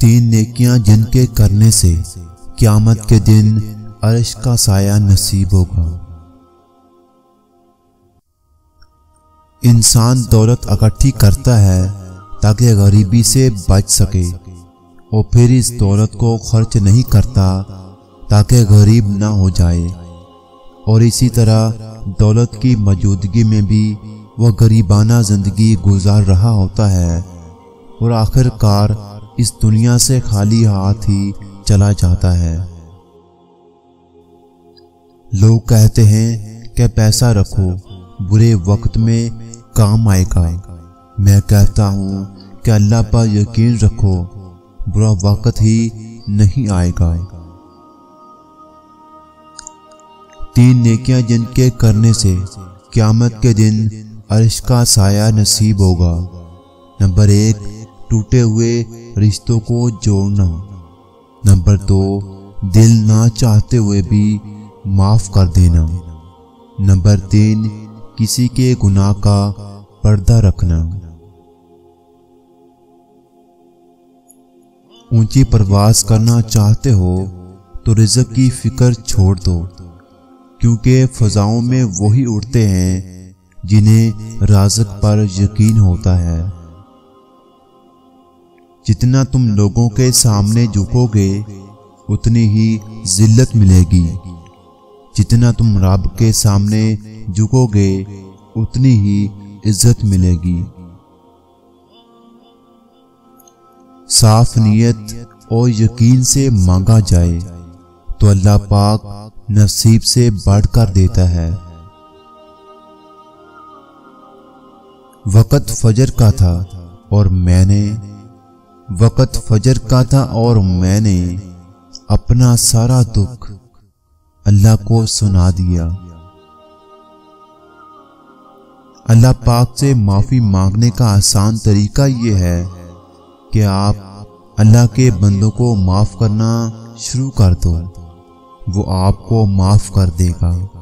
تین نیکیاں جن کے کرنے سے قیامت کے دن عرش کا سایہ نصیب ہوگا۔ انسان دولت اکٹھی کرتا ہے تاکہ غریبی سے بچ سکے، اور پھر اس دولت کو خرچ نہیں کرتا تاکہ غریب نہ ہو جائے، اور اسی طرح دولت کی موجودگی میں بھی وہ غریبانہ زندگی گزار رہا ہوتا ہے، اور آخر کار اس دنیا سے خالی ہاتھ ہی چلا جاتا ہے۔ لوگ کہتے ہیں کہ پیسہ رکھو، برے وقت میں کام آئے گا۔ میں کہتا ہوں کہ اللہ پر یقین رکھو، برا وقت ہی نہیں آئے گا۔ تین نیکیاں جن کے کرنے سے قیامت کے دن عرش کا سایہ نصیب ہوگا۔ نمبر 1، ٹوٹے ہوئے رشتوں کو جوڑنا۔ نمبر 2، دل نہ چاہتے ہوئے بھی معاف کر دینا۔ نمبر 3، کسی کے گناہ کا پردہ رکھنا۔ اونچی پرواز کرنا چاہتے ہو تو رزق کی فکر چھوڑ دو، کیونکہ فضاؤں میں وہی اڑتے ہیں جنہیں رازق پر یقین ہوتا ہے۔ جتنا تم لوگوں کے سامنے جھکو گے اتنی ہی ذلت ملے گی، جتنا تم رب کے سامنے جھکو گے اتنی ہی عزت ملے گی۔ صاف نیت اور یقین سے مانگا جائے تو اللہ پاک نصیب سے بڑھ کر دیتا ہے۔ وقت فجر کا تھا اور میں نے اپنا سارا دکھ اللہ کو سنا دیا۔ اللہ پاک سے معافی مانگنے کا آسان طریقہ یہ ہے کہ آپ اللہ کے بندوں کو معاف کرنا شروع کر دو، وہ آپ کو معاف کر دے گا۔